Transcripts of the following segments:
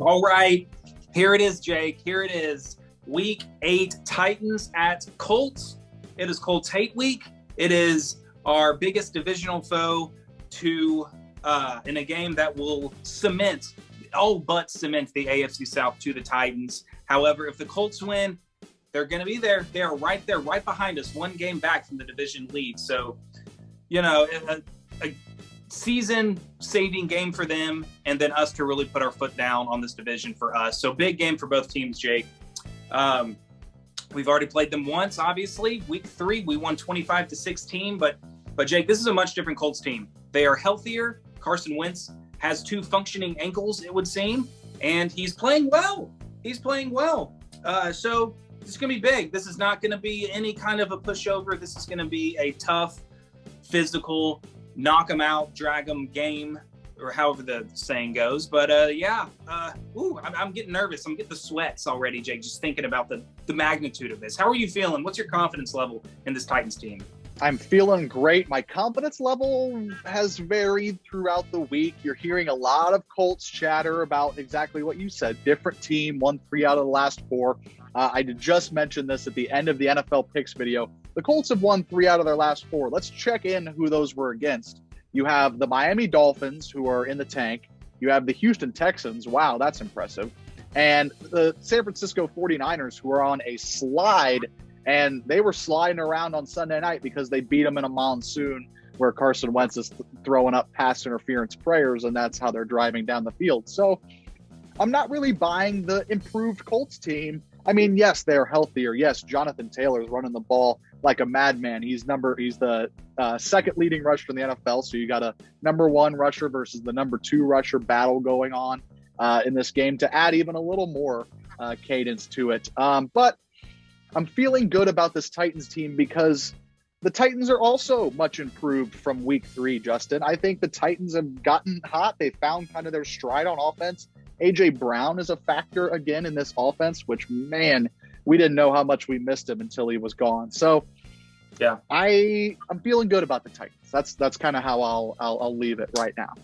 All right, here it is, Jake. Here it is. Week 8, Titans at Colts. It is Colts hate week. It is our biggest divisional foe in a game that will cement the AFC South to the Titans. However, if the Colts win, they're going to be there. They are right there, right behind us, one game back from the division lead. So, a season-saving game for them, and then us to really put our foot down on this division for us. So big game for both teams, Jake. We've already played them once, obviously. Week 3, we won 25-16, but Jake, this is a much different Colts team. They are healthier. Carson Wentz has 2 functioning ankles, it would seem, and he's playing well. So this is going to be big. This is not going to be any kind of a pushover. This is going to be a tough, physical, knock them out, drag them game, or however the saying goes. But I'm getting nervous. I'm getting the sweats already, Jake, just thinking about the magnitude of this. How are you feeling? What's your confidence level in this Titans team? I'm feeling great. My confidence level has varied throughout the week. You're hearing a lot of Colts chatter about exactly what you said. Different team, won 3 out of the last 4. I did just mention this at the end of the NFL picks video. The Colts have won 3 out of their last 4. Let's check in who those were against. You have the Miami Dolphins, who are in the tank. You have the Houston Texans. Wow, that's impressive. And the San Francisco 49ers, who are on a slide, and they were sliding around on Sunday night because they beat them in a monsoon where Carson Wentz is throwing up pass interference prayers, and that's how they're driving down the field. So I'm not really buying the improved Colts team. I mean, yes, they're healthier. Yes, Jonathan Taylor's running the ball like a madman. He's the second leading rusher in the NFL. So you got a number 1 rusher versus the number 2 rusher battle going on in this game to add even a little more cadence to it. But I'm feeling good about this Titans team because the Titans are also much improved from week 3, Justin. I think the Titans have gotten hot. They found kind of their stride on offense. A.J. Brown is a factor again in this offense, which, man, we didn't know how much we missed him until he was gone. So, yeah, I'm feeling good about the Titans. That's kind of how I'll leave it right now.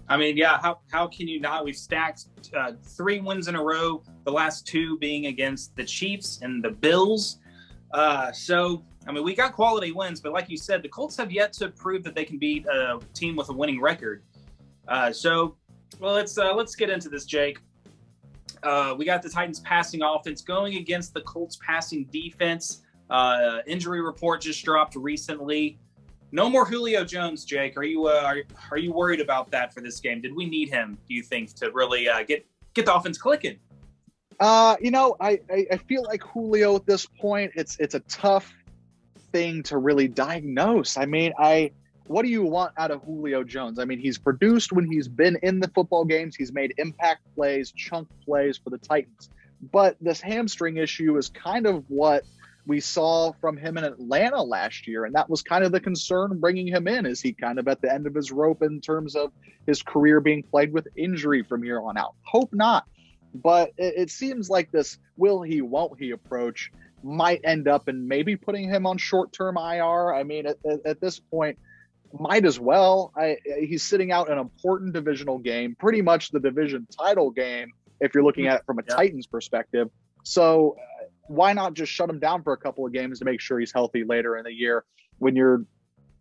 I mean, yeah, how can you not? We've stacked 3 wins in a row, the last 2 being against the Chiefs and the Bills. So, I mean, we got quality wins, but like you said, the Colts have yet to prove that they can beat a team with a winning record. Well, let's get into this, Jake. We got the Titans passing offense going against the Colts passing defense. Injury report just dropped recently. No more Julio Jones, Jake. Are you worried about that for this game? Did we need him, do you think, to really get the offense clicking? I feel like Julio at this point, it's a tough thing to really diagnose. I mean, what do you want out of Julio Jones? I mean, he's produced when he's been in the football games. He's made impact plays, chunk plays for the Titans. But this hamstring issue is kind of what we saw from him in Atlanta last year. And that was kind of the concern bringing him in. Is he kind of at the end of his rope in terms of his career being plagued with injury from here on out? Hope not. But it seems like this will he, won't he approach might end up in maybe putting him on short-term IR. I mean, at this point, might as well. He's sitting out an important divisional game, pretty much the division title game, if you're looking at it from a Titans perspective. So why not just shut him down for a couple of games to make sure he's healthy later in the year when you're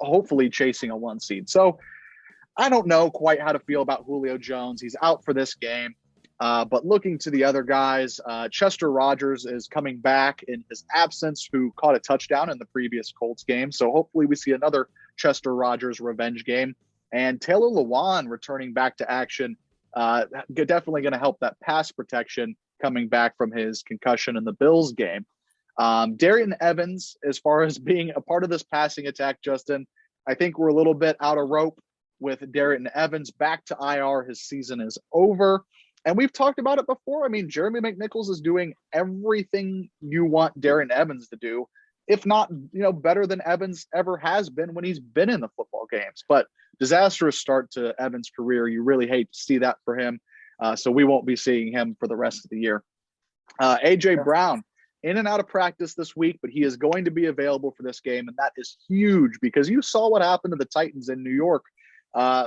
hopefully chasing a 1 seed? So I don't know quite how to feel about Julio Jones. He's out for this game. But looking to the other guys, Chester Rogers is coming back in his absence, who caught a touchdown in the previous Colts game. So hopefully we see another Chester Rogers revenge game. And Taylor Lewan returning back to action, definitely going to help that pass protection coming back from his concussion in the Bills game. Darian Evans, as far as being a part of this passing attack, Justin, I think we're a little bit out of rope with Darian Evans back to IR. His season is over. And we've talked about it before. I mean, Jeremy McNichols is doing everything you want Darian Evans to do, if not, better than Evans ever has been when he's been in the football games. But disastrous start to Evans' career. You really hate to see that for him. So we won't be seeing him for the rest of the year. A.J. Brown, in and out of practice this week, but he is going to be available for this game. And that is huge because you saw what happened to the Titans in New York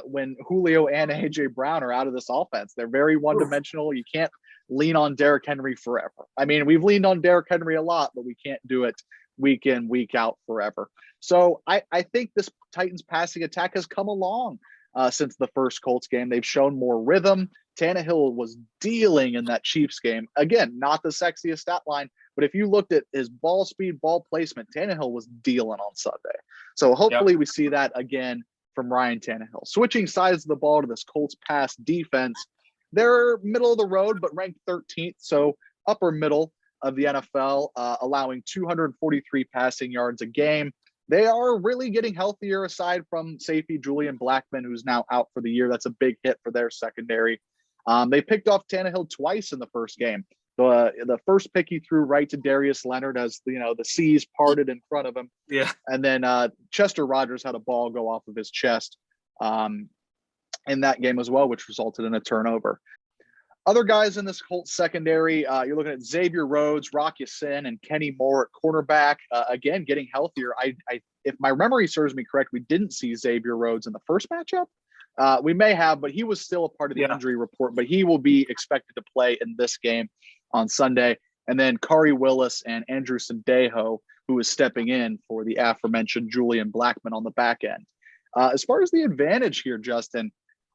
when Julio and A.J. Brown are out of this offense. They're very one-dimensional. You can't lean on Derrick Henry forever. I mean, we've leaned on Derrick Henry a lot, but we can't do it week in, week out forever. So I think this Titans passing attack has come along since the first Colts game. They've shown more rhythm. Tannehill was dealing in that Chiefs game. Again, not the sexiest stat line, but if you looked at his ball speed, ball placement, Tannehill was dealing on Sunday. So hopefully we see that again from Ryan Tannehill. Switching sides of the ball to this Colts pass defense, they're middle of the road, but ranked 13th, so upper middle of the NFL, allowing 243 passing yards a game. They are really getting healthier aside from safety Julian Blackmon, who's now out for the year. That's a big hit for their secondary. They picked off Tannehill twice in the first game. The first pick he threw right to Darius Leonard as the seas parted in front of him. Yeah. And then Chester Rogers had a ball go off of his chest in that game as well, which resulted in a turnover. Other guys in this Colts secondary, you're looking at Xavier Rhodes, Rock Ya-Sin, and Kenny Moore at cornerback. Again, getting healthier. If my memory serves me correct, we didn't see Xavier Rhodes in the first matchup. We may have, but he was still a part of the injury report. But he will be expected to play in this game on Sunday. And then Kari Willis and Andrew Sandejo, who is stepping in for the aforementioned Julian Blackmon on the back end. As far as the advantage here, Justin,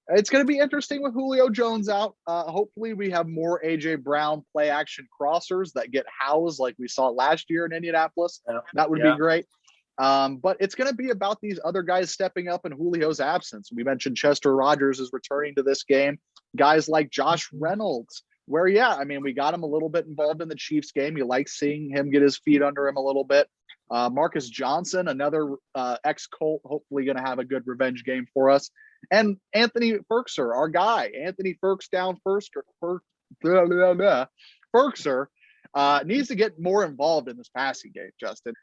it's going to be interesting with Julio Jones out. Hopefully we have more A.J. Brown play action crossers that get housed like we saw last year in Indianapolis. That would be great. But it's going to be about these other guys stepping up in Julio's absence. We mentioned Chester Rogers is returning to this game. Guys like Josh Reynolds, where, we got him a little bit involved in the Chiefs game. You like seeing him get his feet under him a little bit. Marcus Johnson, another ex-Colt, hopefully going to have a good revenge game for us. And Anthony Ferkser, our guy. Anthony Ferkser needs to get more involved in this passing game, Justin.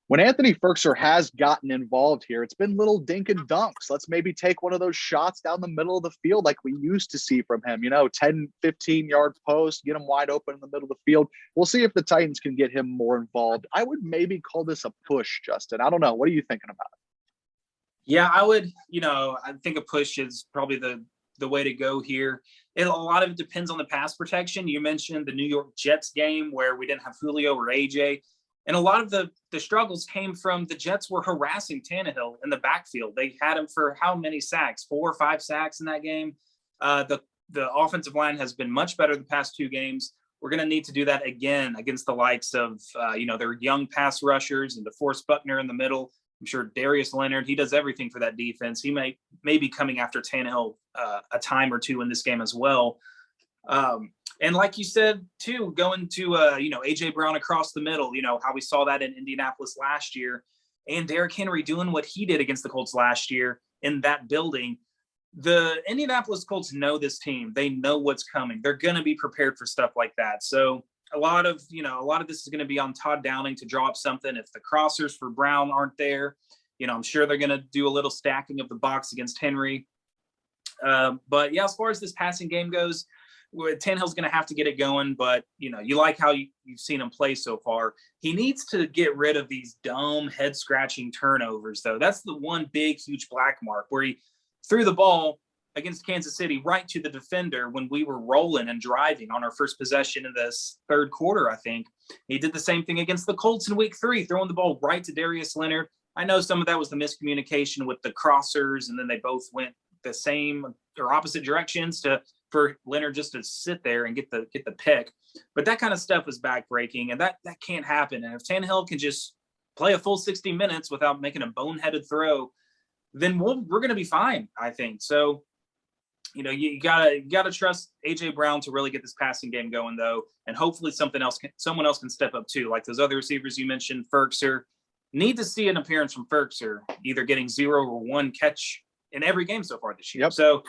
When Anthony Ferkser has gotten involved here, it's been little dink and dunks. Let's maybe take one of those shots down the middle of the field like we used to see from him, 10, 15-yard post, get him wide open in the middle of the field. We'll see if the Titans can get him more involved. I would maybe call this a push, Justin. I don't know. What are you thinking about it? Yeah, I would, I think a push is probably the way to go here. A lot of it depends on the pass protection. You mentioned the New York Jets game where we didn't have Julio or AJ. And a lot of the struggles came from the Jets were harassing Tannehill in the backfield. They had him for how many sacks? 4 or 5 sacks in that game. The offensive line has been much better the past 2 games. We're going to need to do that again against the likes of, their young pass rushers and DeForest Buckner in the middle. I'm sure Darius Leonard, he does everything for that defense. He may be coming after Tannehill a time or two in this game as well. And like you said, too, going to, A.J. Brown across the middle, how we saw that in Indianapolis last year, and Derrick Henry doing what he did against the Colts last year in that building. The Indianapolis Colts know this team. They know what's coming. They're going to be prepared for stuff like that. So a lot of this is going to be on Todd Downing to draw up something. If the crossers for Brown aren't there, I'm sure they're going to do a little stacking of the box against Henry. But yeah, as far as this passing game goes, Tannehill's going to have to get it going, but you like how you've seen him play so far. He needs to get rid of these dumb head scratching turnovers, though. That's the one big, huge black mark where he threw the ball against Kansas City right to the defender when we were rolling and driving on our first possession in this third quarter, I think. He did the same thing against the Colts in week 3, throwing the ball right to Darius Leonard. I know some of that was the miscommunication with the crossers, and then they both went the same or opposite directions for Leonard just to sit there and get the pick. But that kind of stuff is backbreaking, and that can't happen. And if Tannehill can just play a full 60 minutes without making a boneheaded throw, then we're going to be fine, I think. So, you gotta trust A.J. Brown to really get this passing game going, though, and hopefully someone else can step up too, like those other receivers you mentioned. Ferkser, need to see an appearance from Ferkser, either getting 0 or 1 catch in every game so far this year. Yep. So,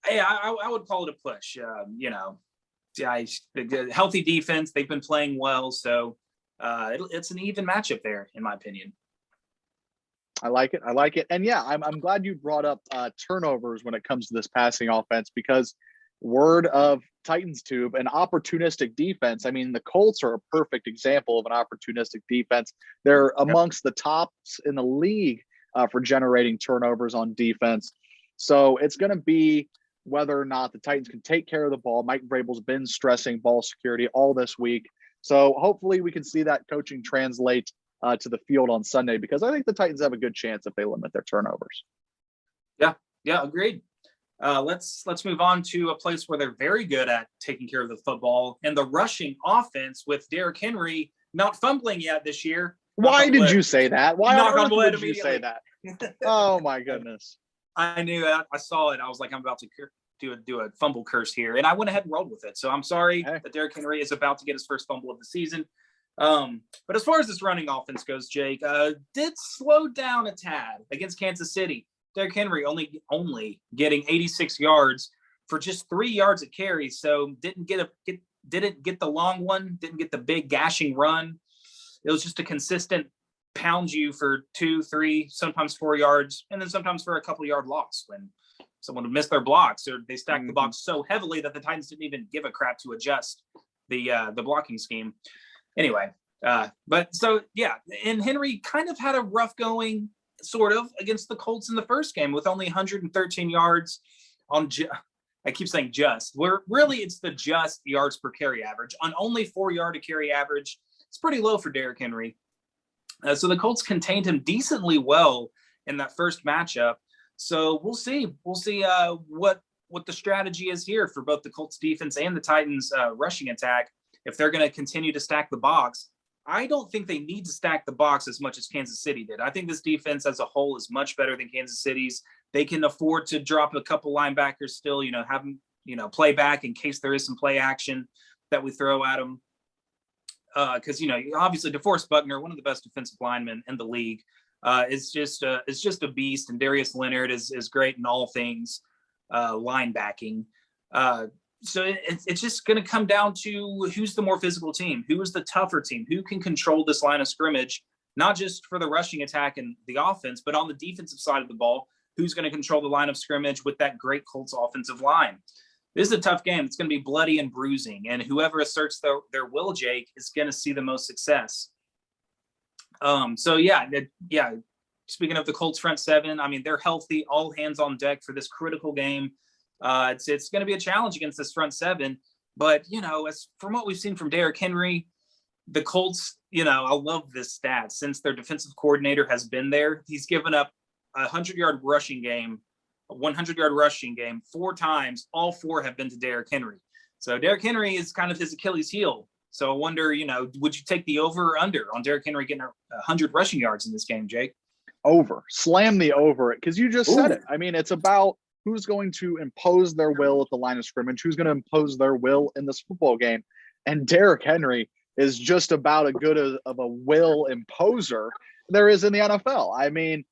hey, I would call it a push. Healthy defense. They've been playing well, so it's an even matchup there, in my opinion. I like it. And yeah, I'm glad you brought up turnovers when it comes to this passing offense, because word of Titans Tube, an opportunistic defense. I mean, the Colts are a perfect example of an opportunistic defense. They're amongst the tops in the league for generating turnovers on defense. So it's going to be whether or not the Titans can take care of the ball. Mike Vrabel's been stressing ball security all this week. So hopefully we can see that coaching translate to the field on Sunday, because I think the Titans have a good chance if they limit their turnovers. Yeah, agreed. Let's move on to a place where they're very good at taking care of the football and the rushing offense, with Derrick Henry not fumbling yet this year. Why did you say that? Why on earth would you say that? Oh my goodness! I knew it. I saw it. I was like, I'm about to do a fumble curse here, and I went ahead and rolled with it. So I'm sorry that Derrick Henry is about to get his first fumble of the season. But as far as this running offense goes, Jake, did slow down a tad against Kansas City. Derrick Henry only getting 86 yards for just 3 yards of carry, so didn't get the long one, didn't get the big gashing run. It was just a consistent pound you for 2, 3, sometimes 4 yards, and then sometimes for a couple yard loss when someone would miss their blocks, or they stacked the box so heavily that the Titans didn't even give a crap to adjust the blocking scheme. Anyway, but so yeah, and Henry kind of had a rough going, sort of, against the Colts in the first game with only 113 yards on. I keep saying just. Where really it's the just yards per carry average on only 4 yard to carry average. It's pretty low for Derrick Henry. So the Colts contained him decently well in that first matchup. So we'll see. We'll see what the strategy is here for both the Colts defense and the Titans rushing attack. If they're going to continue to stack the box, I don't think they need to stack the box as much as Kansas City did. I think this defense as a whole is much better than Kansas City's. They can afford to drop a couple linebackers still, have them, play back in case there is some play action that we throw at them. Because, obviously DeForest Buckner, one of the best defensive linemen in the league, is just a beast. And Darius Leonard is great in all things linebacking. So it's just going to come down to who's the more physical team, who is the tougher team, who can control this line of scrimmage, not just for the rushing attack and the offense, but on the defensive side of the ball, who's going to control the line of scrimmage with that great Colts offensive line. This is a tough game. It's going to be bloody and bruising, and whoever asserts their will, Jake, is going to see the most success. Speaking of the Colts front seven, I mean, they're healthy, all hands on deck for this critical game. It's going to be a challenge against this front seven, but as from what we've seen from Derrick Henry, the Colts, I love this stat. Since their defensive coordinator has been there, he's given up a 100-yard rushing game, a 100-yard rushing game 4 times. All 4 have been to Derrick Henry. So Derrick Henry is kind of his Achilles heel. So I wonder, would you take the over or under on Derrick Henry getting 100 rushing yards in this game, Jake? Over. Slam the over, because you just said it. I mean, it's about who's going to impose their will at the line of scrimmage, who's going to impose their will in this football game. And Derrick Henry is just about as good of a will imposer there is in the NFL. I mean,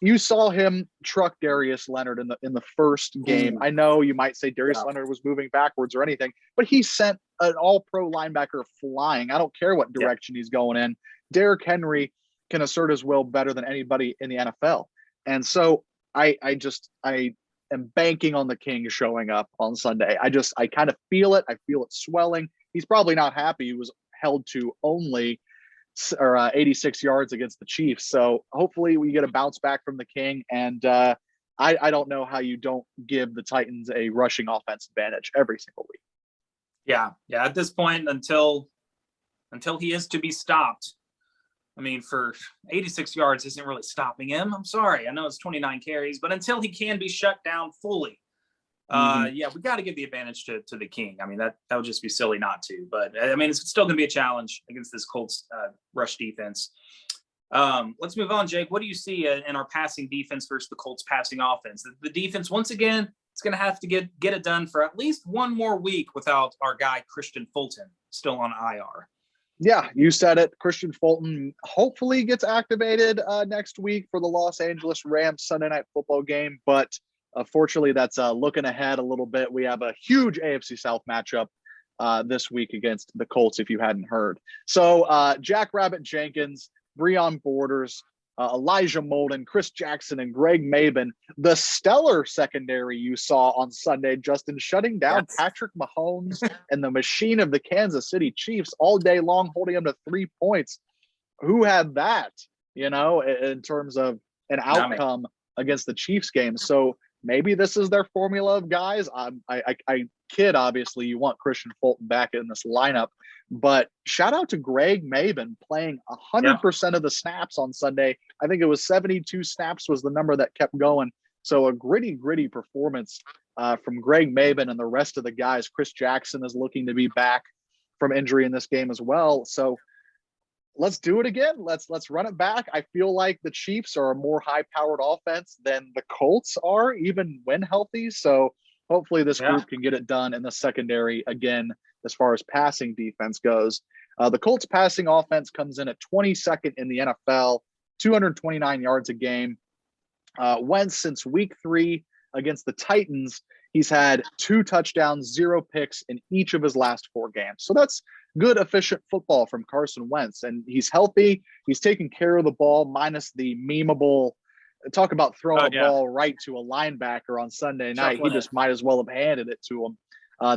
you saw him truck Darius Leonard in the first game. I know you might say Darius Leonard was moving backwards or anything, but he sent an all-pro linebacker flying. I don't care what direction he's going in. Derrick Henry can assert his will better than anybody in the NFL. And so I am banking on the King showing up on Sunday. I kind of feel it. I feel it swelling. He's probably not happy. He was held to only 86 yards against the Chiefs. So hopefully we get a bounce back from the King. And I don't know how you don't give the Titans a rushing offense advantage every single week. Yeah. At this point, until he is to be stopped, I mean, for 86 yards isn't really stopping him. I'm sorry. I know it's 29 carries, but until he can be shut down fully, we got to give the advantage to the King. I mean, that would just be silly not to. But, I mean, it's still going to be a challenge against this Colts rush defense. Let's move on, Jake. What do you see in our passing defense versus the Colts passing offense? The defense, once again, it's going to have to get it done for at least one more week without our guy, Christian Fulton, still on IR. Yeah, you said it. Christian Fulton hopefully gets activated next week for the Los Angeles Rams Sunday Night Football game. But fortunately, that's looking ahead a little bit. We have a huge AFC South matchup this week against the Colts, if you hadn't heard. So Jack Rabbit Jenkins, Breon Borders, Elijah Molden, Chris Jackson, and Greg Maben, the stellar secondary you saw on Sunday, Justin, shutting down Patrick Mahomes and the machine of the Kansas City Chiefs all day long, holding them to 3 points. Who had that, in terms of an outcome against the Chiefs game? So maybe this is their formula of guys. I kid, obviously, you want Christian Fulton back in this lineup, but shout out to Greg Maben playing 100% of the snaps on Sunday. I think it was 72 snaps was the number that kept going. So a gritty performance from Greg Maben and the rest of the guys. Chris Jackson is looking to be back from injury in this game as well. So let's do it again. Let's run it back. I feel like the Chiefs are a more high-powered offense than the Colts are, even when healthy. So hopefully this group can get it done in the secondary again as far as passing defense goes. The Colts passing offense comes in at 22nd in the NFL, 229 yards a game. Wentz, since week 3 against the Titans, he's had 2 touchdowns, 0 picks in each of his last 4 games. So that's good, efficient football from Carson Wentz. And he's healthy. He's taking care of the ball, minus the memeable talk about throwing a ball right to a linebacker on Sunday night. He just might as well have handed it to him,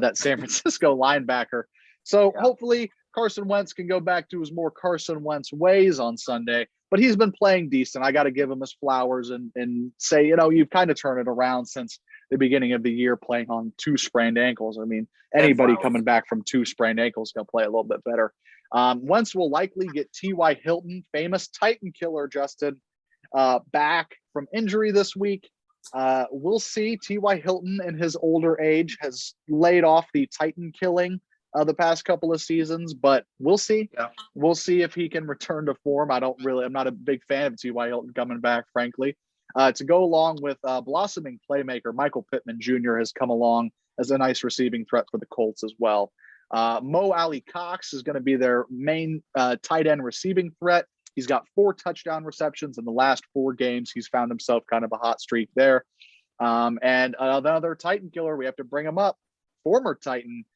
that San Francisco linebacker. So hopefully Carson Wentz can go back to his more Carson Wentz ways on Sunday. But he's been playing decent. I got to give him his flowers and say, you've kind of turned it around since the beginning of the year, playing on 2 sprained ankles. I mean, anybody coming back from 2 sprained ankles is going to play a little bit better. Wentz will likely get T.Y. Hilton, famous Titan killer, Justin, back from injury this week. We'll see. T.Y. Hilton, in his older age, has laid off the Titan killing the past couple of seasons, but we'll see. We'll see if he can return to form. I'm not a big fan of T.Y. Hilton coming back, frankly. To go along with blossoming playmaker Michael Pittman Jr. has come along as a nice receiving threat for the Colts as well. Mo Alley Cox is going to be their main tight end receiving threat. He's got 4 touchdown receptions in the last 4 games. He's found himself kind of a hot streak there. And another Titan killer, we have to bring him up, former Titan,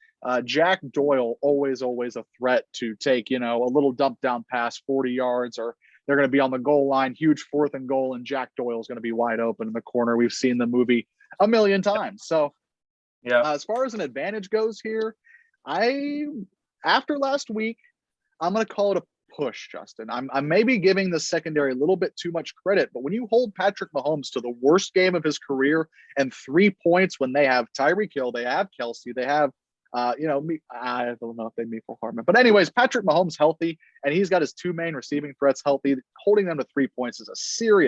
Jack Doyle, always a threat to take, a little dump down pass 40 yards, or they're going to be on the goal line, huge 4th and goal, and Jack Doyle is going to be wide open in the corner. We've seen the movie a million times. So as far as an advantage goes here, after last week, I'm going to call it a push, Justin. I'm maybe giving the secondary a little bit too much credit, but when you hold Patrick Mahomes to the worst game of his career and 3 points when they have Tyreek Hill, they have Kelsey, they have I don't know if they meet for Hartman. But anyways, Patrick Mahomes healthy, and he's got his 2 main receiving threats healthy. Holding them to 3 points is a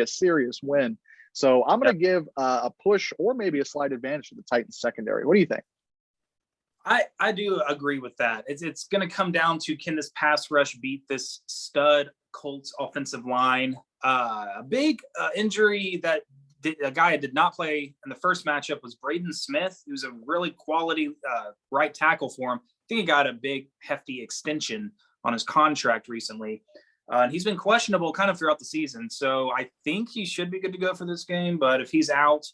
serious win. So I'm going to give a push or maybe a slight advantage to the Titans secondary. What do you think? I do agree with that. It's going to come down to, can this pass rush beat this stud Colts offensive line? A big injury that a guy who did not play in the first matchup was Braden Smith, who's a really quality right tackle for him. I think he got a big, hefty extension on his contract recently. And he's been questionable kind of throughout the season. So I think he should be good to go for this game. But if he's out,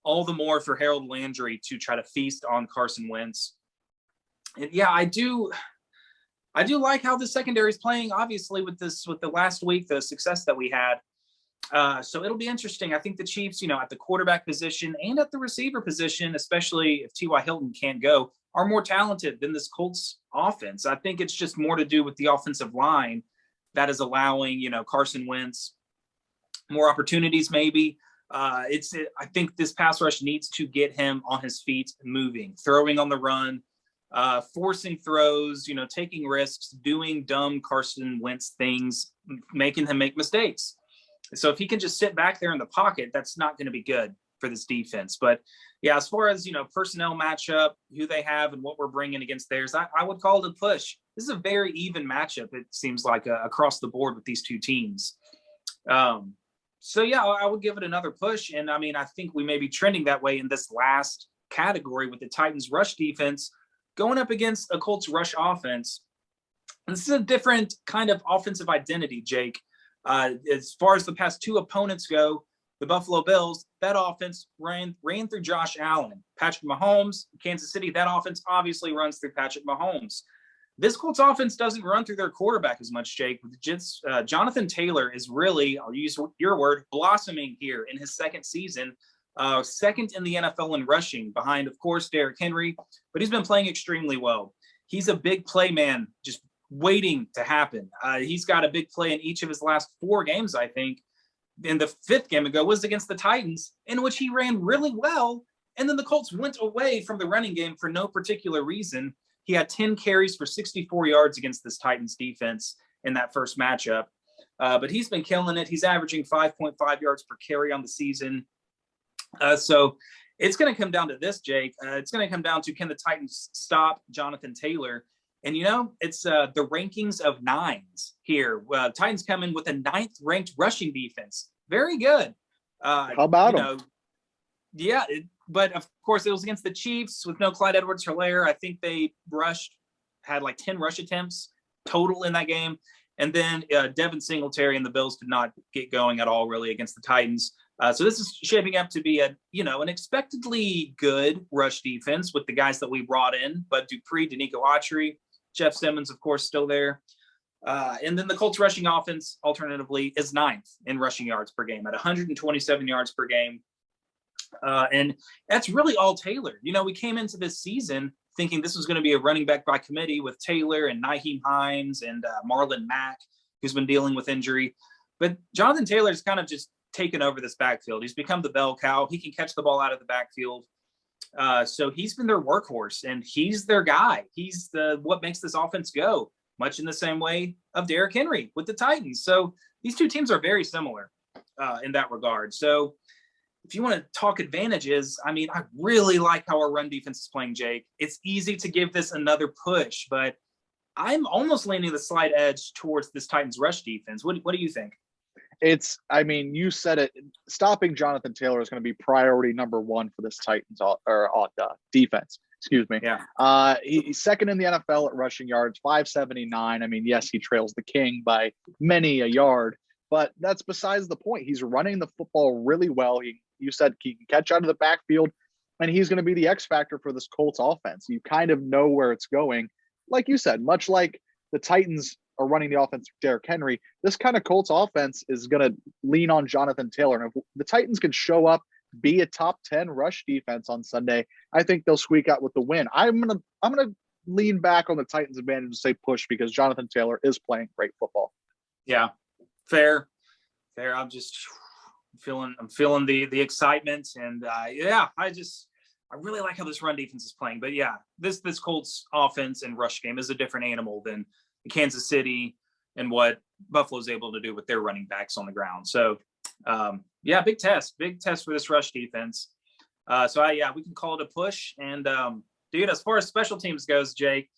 all the more for Harold Landry to try to feast on Carson Wentz. And I do like how the secondary is playing, obviously, with the last week, the success that we had. So it'll be interesting. I think the Chiefs, at the quarterback position and at the receiver position, especially if T.Y. Hilton can't go, are more talented than this Colts offense. I think it's just more to do with the offensive line that is allowing, Carson Wentz more opportunities maybe. I think this pass rush needs to get him on his feet, moving, throwing on the run, forcing throws, taking risks, doing dumb Carson Wentz things, making him make mistakes. So if he can just sit back there in the pocket, that's not going to be good for this defense. But as far as, personnel matchup, who they have and what we're bringing against theirs, I would call it a push. This is a very even matchup, it seems like, across the board with these 2 teams. I would give it another push. And I think we may be trending that way in this last category with the Titans rush defense going up against a Colts rush offense. This is a different kind of offensive identity, Jake. As far as the past 2 opponents go, the Buffalo Bills, that offense ran through Josh Allen. Patrick Mahomes, Kansas City, that offense obviously runs through Patrick Mahomes. This Colts offense doesn't run through their quarterback as much, Jake. Jonathan Taylor is really, I'll use your word, blossoming here in his second season. Second in the NFL in rushing, behind, of course, Derrick Henry. But he's been playing extremely well. He's a big play man, just waiting to happen. He's got a big play in each of his last 4 games, I think. in the 5th game ago was against the Titans, in which he ran really well. And then the Colts went away from the running game for no particular reason. He had 10 carries for 64 yards against this Titans defense in that first matchup. But he's been killing it. He's averaging 5.5 yards per carry on the season. So it's going to come down to this, Jake. It's going to come down to, can the Titans stop Jonathan Taylor? And, it's the rankings of 9s here. Titans come in with a 9th ranked rushing defense. Very good. How about them? Yeah, but of course it was against the Chiefs with no Clyde Edwards-Helaire. I think they had like 10 rush attempts total in that game. And then Devin Singletary and the Bills did not get going at all really against the Titans. So this is shaping up to be an expectedly good rush defense with the guys that we brought in, but Dupree, Danico Autry, Jeff Simmons, of course, still there. And then the Colts rushing offense, alternatively, is 9th in rushing yards per game at 127 yards per game. And that's really all Taylor. We came into this season thinking this was going to be a running back by committee with Taylor and Nyheim Hines and Marlon Mack, who's been dealing with injury. But Jonathan Taylor's kind of just taken over this backfield. He's become the bell cow. He can catch the ball out of the backfield. So he's been their workhorse, and he's their guy. He's what makes this offense go, much in the same way of Derrick Henry with the Titans. So these two teams are very similar in that regard. So if you want to talk advantages, I really like how our run defense is playing, Jake. It's easy to give this another push, but I'm almost leaning the slight edge towards this Titans rush defense. What do you think? You said it. Stopping Jonathan Taylor is going to be priority number 1 for this Titans defense. Excuse me. Yeah. He's 2nd in the NFL at rushing yards, 579. Yes, he trails the king by many a yard, but that's besides the point. He's running the football really well. You said he can catch out of the backfield, and he's going to be the X factor for this Colts offense. You kind of know where it's going. Like you said, much like the Titans are running the offense with Derrick Henry, this kind of Colts offense is going to lean on Jonathan Taylor. And if the Titans can show up, be a top 10 rush defense on Sunday, I think they'll squeak out with the win. I'm gonna lean back on the Titans' advantage and say push, because Jonathan Taylor is playing great football. Yeah, fair. I'm just feeling the excitement, and I really like how this run defense is playing. But yeah, this Colts offense and rush game is a different animal than Kansas City and what Buffalo's able to do with their running backs on the ground. So big test for this rush defense. We can call it a push. And dude, as far as special teams goes, Jake,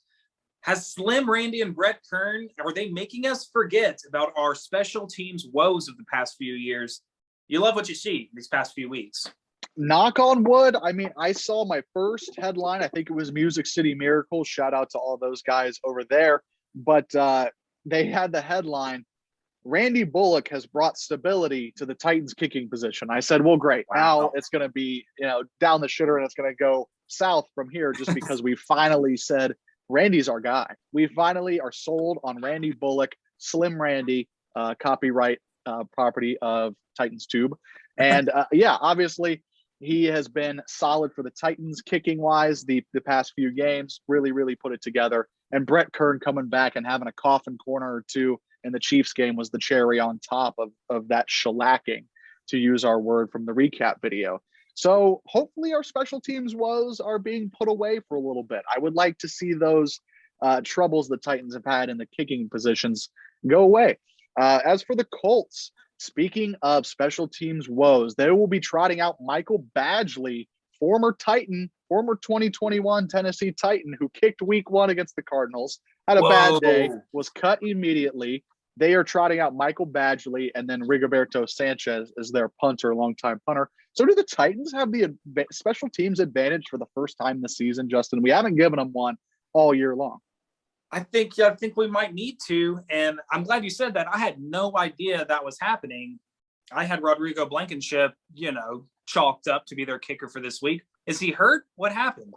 has Slim Randy and Brett Kern, are they making us forget about our special teams woes of the past few years? You love what you see these past few weeks. Knock on wood. I saw my first headline. I think it was Music City Miracles. Shout out to all those guys over there. But they had the headline, Randy Bullock has brought stability to the Titans kicking position. I said, well, great. Wow. Now it's going to be, down the shitter, and it's going to go south from here, just because we finally said Randy's our guy. We finally are sold on Randy Bullock, Slim Randy, copyright property of Titans Tube. And obviously he has been solid for the Titans kicking wise the past few games, really, really put it together. And Brett Kern coming back and having a coffin corner or two in the Chiefs game was the cherry on top of that shellacking, to use our word from the recap video. So hopefully our special teams woes are being put away for a little bit. I would like to see those troubles the Titans have had in the kicking positions go away. As for the Colts, speaking of special teams woes, they will be trotting out Michael Badgley, former Titan, former 2021 Tennessee Titan, who kicked week 1 against the Cardinals, had a bad day, was cut immediately. They are trotting out Michael Badgley and then Rigoberto Sanchez as their punter, longtime punter. So do the Titans have the special teams advantage for the first time this season, Justin? We haven't given them one all year long. I think we might need to, and I'm glad you said that. I had no idea that was happening. I had Rodrigo Blankenship, chalked up to be their kicker for this week. Is he hurt? What happened?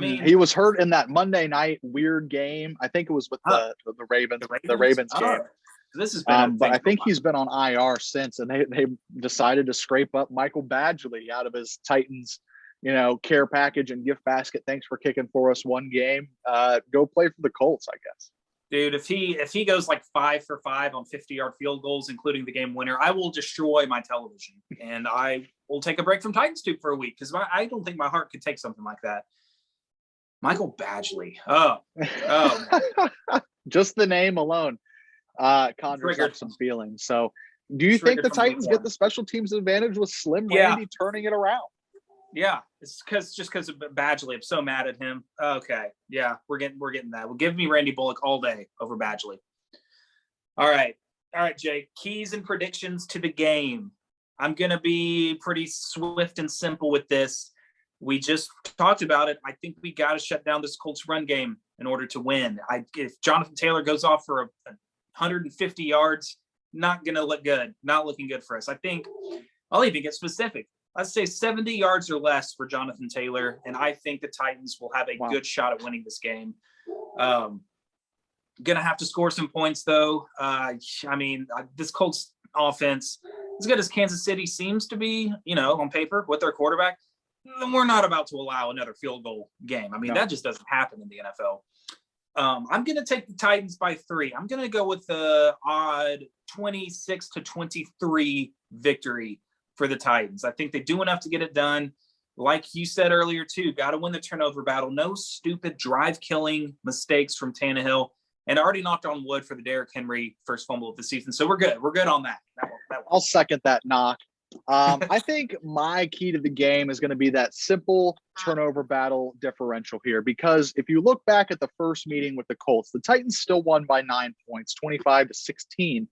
He was hurt in that Monday night weird game. I think it was with the Ravens. The Ravens game. This has been, but I think he's been on IR since, and they decided to scrape up Michael Badgley out of his Titans, care package and gift basket. Thanks for kicking for us one game. Go play for the Colts, I guess. Dude, if he goes like 5 for 5 on 50-yard field goals, including the game winner, I will destroy my television, and I will take a break from Titans Tube for a week because I don't think my heart could take something like that. Michael Badgley. Oh. Just the name alone conjures up some feelings. So, do you think the Titans get the special teams advantage with Slim Randy turning it around? Yeah, it's because of Badgley. I'm so mad at him. Okay, yeah, we're getting that. Well, give me Randy Bullock all day over Badgley. All right, Jake. Keys and predictions to the game. I'm gonna be pretty swift and simple with this. We just talked about it. I think we got to shut down this Colts run game in order to win. If Jonathan Taylor goes off for 150 yards, not gonna look good. Not looking good for us. I think I'll even get specific. Let's say 70 yards or less for Jonathan Taylor, and I think the Titans will have a good shot at winning this game. Gonna have to score some points, though. This Colts offense, as good as Kansas City seems to be, on paper with their quarterback, we're not about to allow another field goal game. That just doesn't happen in the NFL. I'm going to take the Titans by 3. I'm going to go with the odd 26-23 victory for the Titans. I think they do enough to get it done. Like you said earlier, too, got to win the turnover battle. No stupid drive-killing mistakes from Tannehill. And I already knocked on wood for the Derrick Henry first fumble of the season. So we're good. We're good on that. I'll second that knock. I think my key to the game is going to be that simple turnover battle differential here. Because if you look back at the first meeting with the Colts, the Titans still won by 9 points, 25-16.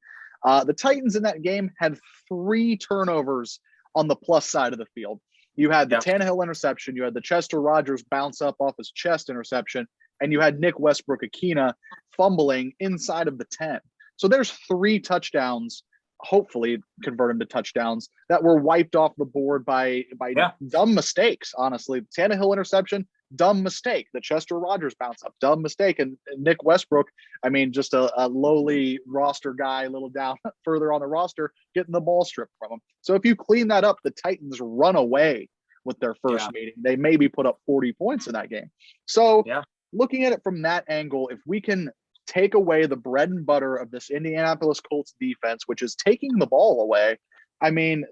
The Titans in that game had 3 turnovers on the plus side of the field. You had the Tannehill interception, you had the Chester Rogers bounce up off his chest interception, and you had Nick Westbrook-Akina fumbling inside of the 10. So there's 3 touchdowns, hopefully convert them to touchdowns, that were wiped off the board by dumb mistakes, honestly. The Tannehill interception, dumb mistake. The Chester Rogers bounce up, dumb mistake. And Nick Westbrook, just a lowly roster guy, a little down further on the roster, getting the ball stripped from him. So if you clean that up, the Titans run away with their first meeting. They maybe put up 40 points in that game. So looking at it from that angle, if we can take away the bread and butter of this Indianapolis Colts defense, which is taking the ball away,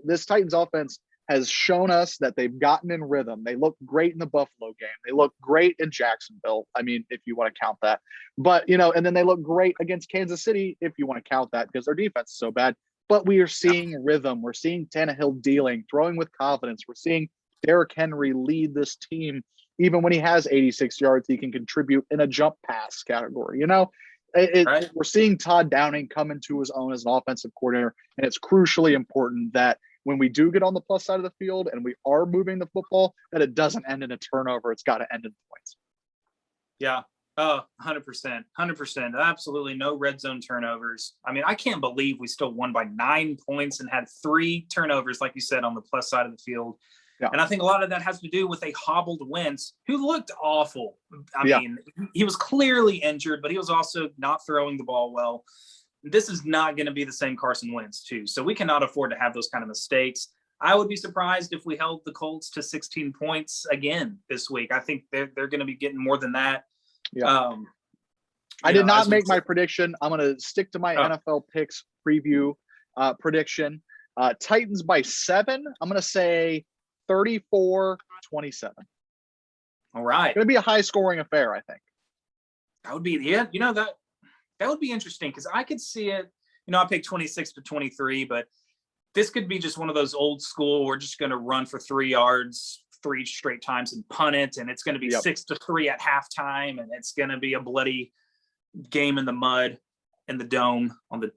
this Titans offense has shown us that they've gotten in rhythm. They look great in the Buffalo game. They look great in Jacksonville, if you want to count that. But, and then they look great against Kansas City, if you want to count that, because their defense is so bad. But we are seeing rhythm. We're seeing Tannehill dealing, throwing with confidence. We're seeing Derrick Henry lead this team. Even when he has 86 yards, he can contribute in a jump pass category. We're seeing Todd Downing come into his own as an offensive coordinator, and it's crucially important that when we do get on the plus side of the field and we are moving the football, that it doesn't end in a turnover. It's got to end in points. Yeah. 100%. 100%. Absolutely no red zone turnovers. I can't believe we still won by 9 points and had 3 turnovers, like you said, on the plus side of the field. Yeah. And I think a lot of that has to do with a hobbled Wentz, who looked awful. He was clearly injured, but he was also not throwing the ball well. This is not going to be the same Carson Wentz, too. So we cannot afford to have those kind of mistakes. I would be surprised if we held the Colts to 16 points again this week. I think they're going to be getting more than that. Yeah. I did not make my prediction. I'm going to stick to my NFL picks preview prediction. Titans by 7. I'm going to say 34-27. All right. It's going to be a high-scoring affair, I think. That would be that would be interesting because I could see it. I picked 26-23, but this could be just one of those old school. We're just going to run for 3 yards 3 straight times and punt it, and it's going to be 6-3 at halftime, and it's going to be a bloody game in the mud, in the dome, on the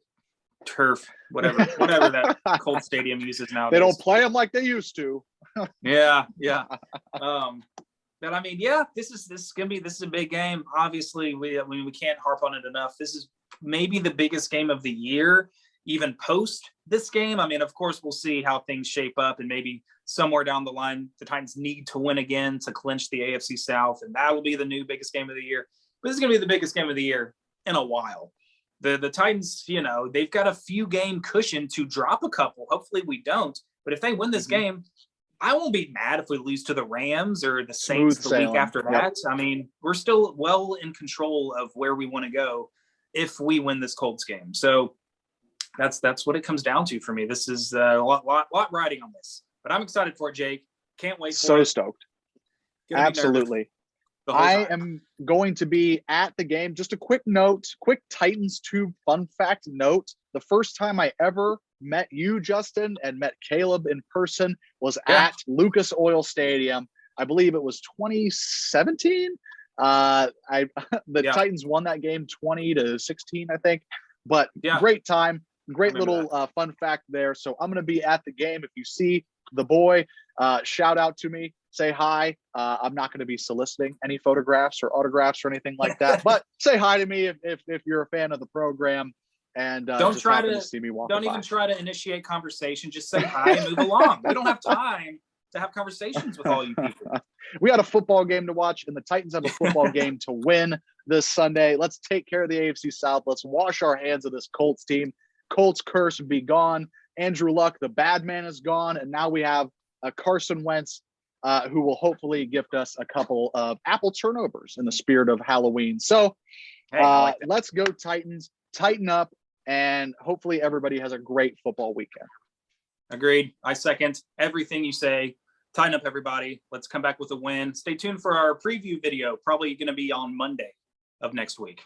turf, whatever that Colt Stadium uses now. They don't play them like they used to. Yeah. But this is a big game. Obviously, we can't harp on it enough. This is maybe the biggest game of the year, even post this game. Of course, we'll see how things shape up, and maybe somewhere down the line, the Titans need to win again to clinch the AFC South, and that will be the new biggest game of the year. But this is going to be the biggest game of the year in a while. The Titans, they've got a few game cushion to drop a couple. Hopefully we don't. But if they win this game, I won't be mad if we lose to the Rams or the Saints the week after that. We're still well in control of where we want to go. if we win this Colts game. So that's what it comes down to for me. This is a lot riding on this, but I'm excited for it, Jake. Can't wait for it. So stoked. Absolutely. I am going to be at the game. Just a quick Titans Tube fun fact note. The first time I ever met you, Justin, and met Caleb in person was at Lucas Oil Stadium. I believe it was 2017. Titans won that game 20-16, I think. But great time, great little fun fact there. So I'm going to be at the game. If you see the boy, shout out to me. Say hi. I'm not going to be soliciting any photographs or autographs or anything like that, but say hi to me if you're a fan of the program. And don't try to see me walk. Don't even try to initiate conversation. Just say hi and move along. We don't have time to have conversations with all you people. We had a football game to watch, and the Titans have a football game to win this Sunday. Let's take care of the AFC South. Let's wash our hands of this Colts team. Colts curse be gone. Andrew Luck, the bad man, is gone, and now we have Carson Wentz, who will hopefully gift us a couple of apple turnovers in the spirit of Halloween. So let's go Titans, tighten up, and hopefully everybody has a great football weekend. Agreed. I second everything you say. Tighten up, everybody. Let's come back with a win. Stay tuned for our preview video, probably going to be on Monday of next week.